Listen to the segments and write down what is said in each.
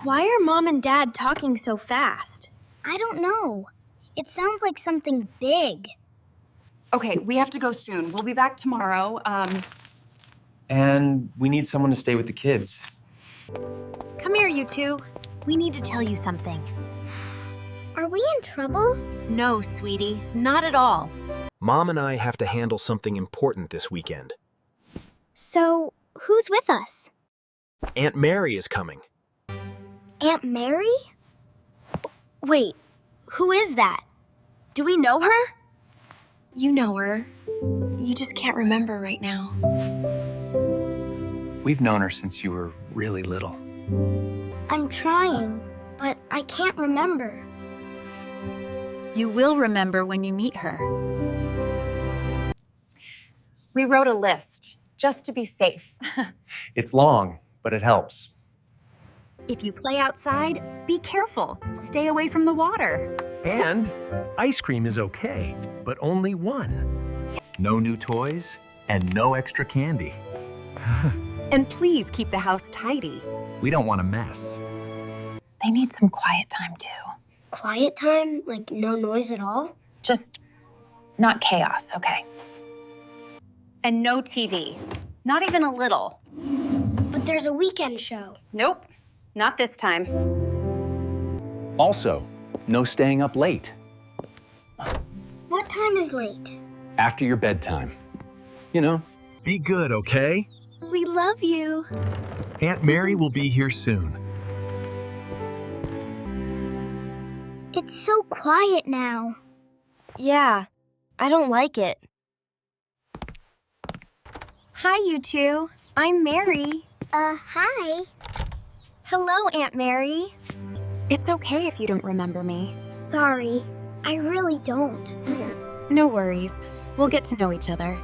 Why are Mom and Dad talking so fast? I don't know. It sounds like something big. Okay, we have to go soon. We'll be back tomorrow. And we need someone to stay with the kids. Come here, you two. We need to tell you something. Are we in trouble? No, sweetie, not at all. Mom and I have to handle something important this weekend. So, who's with us? Aunt Mary is coming. Aunt Mary? Wait, who is that? Do we know her? You know her. You just can't remember right now. We've known her since you were really little. I'm trying, but I can't remember. You will remember when you meet her. We wrote a list, just to be safe. It's long, but it helps. If you play outside, be careful. Stay away from the water. And ice cream is okay, but only one. No new toys and no extra candy. And please keep the house tidy. We don't want a mess. They need some quiet time, too. Quiet time? Like no noise at all? Just not chaos, okay? And no TV. Not even a little. But there's a weekend show. Nope, not this time. Also, no staying up late. What time is late? After your bedtime. You know. Be good, okay? We love you. Aunt Mary will be here soon. It's so quiet now. Yeah, I don't like it. Hi, you two. I'm Mary. Hi. Hello, Aunt Mary. It's okay if you don't remember me. Sorry, I really don't. No worries. We'll get to know each other.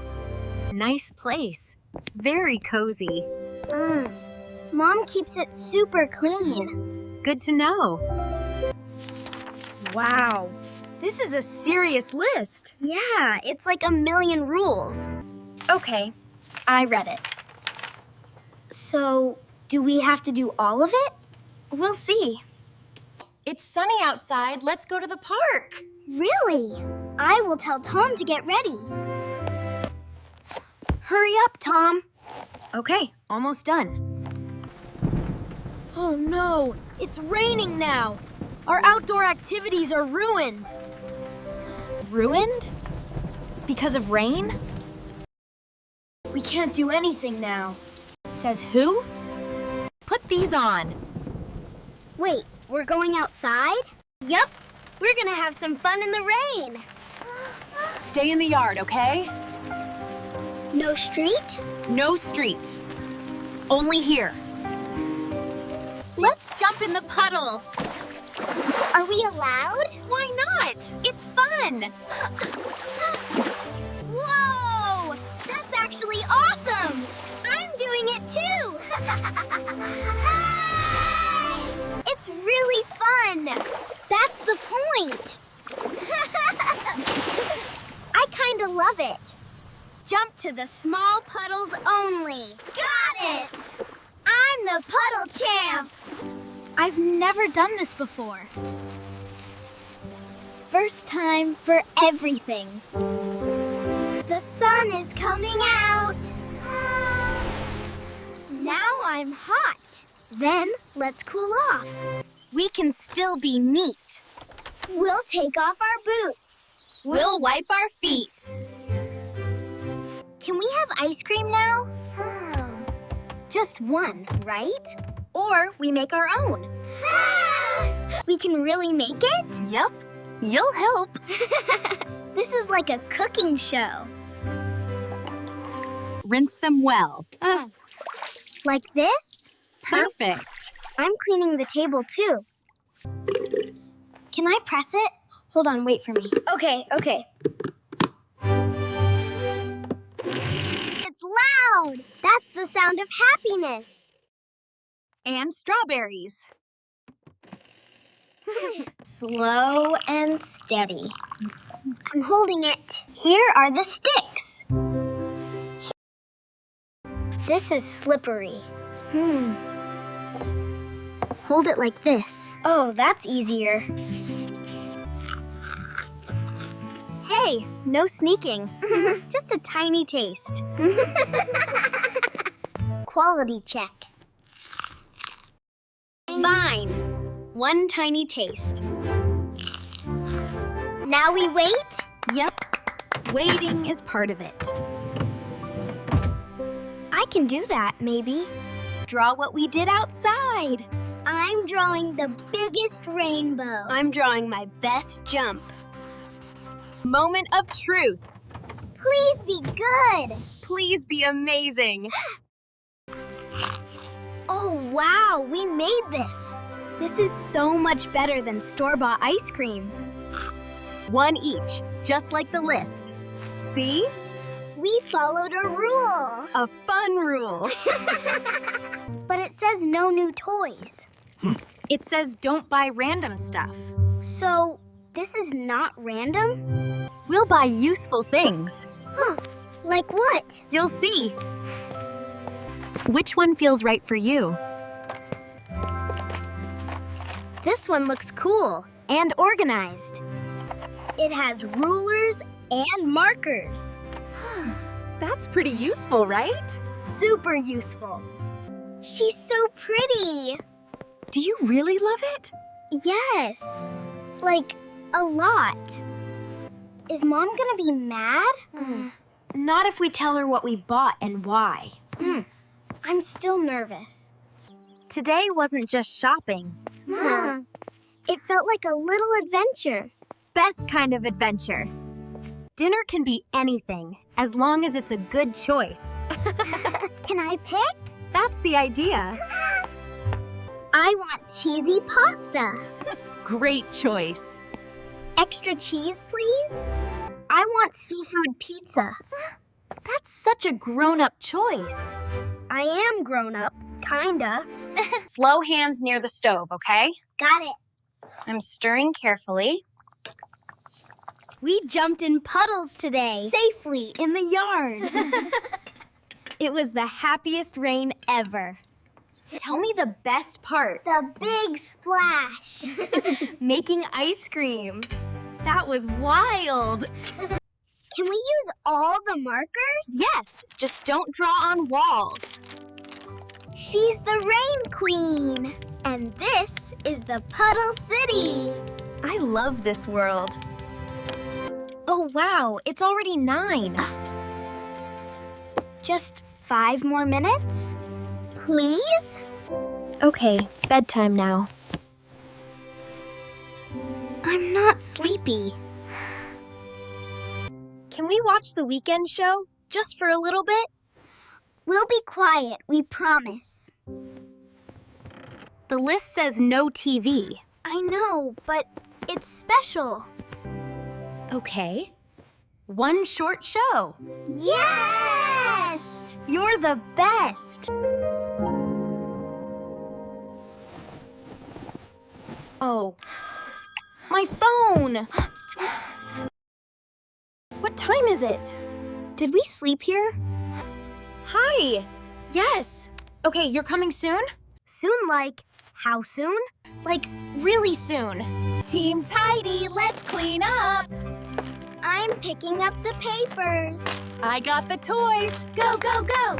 Nice place. Very cozy. Mom keeps it super clean. Good to know. Wow. This is a serious list. Yeah, it's like a million rules. Okay, I read it. So, do we have to do all of it? We'll see. It's sunny outside. Let's go to the park. Really? I will tell Tom to get ready. Hurry up, Tom. Okay, almost done. Oh no, it's raining now. Our outdoor activities are ruined. Ruined? Because of rain? We can't do anything now. Says who? Put these on. Wait, we're going outside? Yep, we're gonna have some fun in the rain. Stay in the yard, okay? No street? No street. Only here. Let's jump in the puddle. Are we allowed? Why not? It's fun. Whoa! That's actually awesome! I'm doing it too! It's really fun! That's the point! I kinda love it. Jump to the small puddles only. Got it! I'm the puddle champ! I've never done this before. First time for everything. The sun is coming out. Now I'm hot. Then let's cool off. We can still be neat. We'll take off our boots. We'll wipe our feet. Can we have ice cream now? Just one, right? Or we make our own. We can really make it? Yep, you'll help. This is like a cooking show. Rinse them well. Like this? Perfect. I'm cleaning the table too. Can I press it? Hold on, wait for me. Okay. It's loud! That's the sound of happiness. And strawberries. Slow and steady. I'm holding it. Here are the sticks. This is slippery. Hold it like this. Oh, that's easier. Hey, no sneaking. Just a tiny taste. Quality check. Fine. One tiny taste. Now we wait? Yep. Waiting is part of it. I can do that, maybe. Draw what we did outside. I'm drawing the biggest rainbow. I'm drawing my best jump. Moment of truth. Please be good. Please be amazing. Oh, wow, we made this. This is so much better than store-bought ice cream. One each, just like the list. See? We followed a rule. A fun rule. But it says no new toys. It says don't buy random stuff. So, this is not random? We'll buy useful things. Huh. Like what? You'll see. Which one feels right for you? This one looks cool and organized. It has rulers and markers. That's pretty useful, right? Super useful. She's so pretty. Do you really love it? Yes. Like, a lot. Is Mom gonna be mad? Not if we tell her what we bought and why. I'm still nervous. Today wasn't just shopping. It felt like a little adventure. Best kind of adventure. Dinner can be anything, as long as it's a good choice. Can I pick? That's the idea. I want cheesy pasta. Great choice. Extra cheese, please? I want seafood pizza. That's such a grown-up choice. I am grown up, kinda. Slow hands near the stove, okay? Got it. I'm stirring carefully. We jumped in puddles today. Safely. In the yard. It was the happiest rain ever. Tell me the best part. The big splash. Making ice cream. That was wild. Can we use all the markers? Yes, just don't draw on walls. She's the rain queen. And this is the Puddle City. I love this world. Oh, wow, it's already 9. Just 5 more minutes? Please? Okay, bedtime now. I'm not sleepy. Can we watch the weekend show, just for a little bit? We'll be quiet, we promise. The list says no TV. I know, but it's special. Okay. One short show. Yes! You're the best. Oh, my phone. What time is it? Did we sleep here? Hi. Yes. Okay, you're coming soon? Soon, like, how soon? Like, really soon. Team Tidy, let's clean up. I'm picking up the papers. I got the toys. Go, go, go!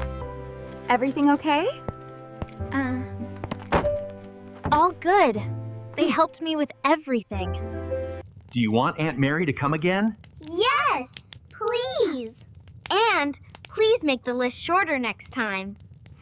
Everything okay? All good. They helped me with everything. Do you want Aunt Mary to come again? Yes! Please! And please make the list shorter next time.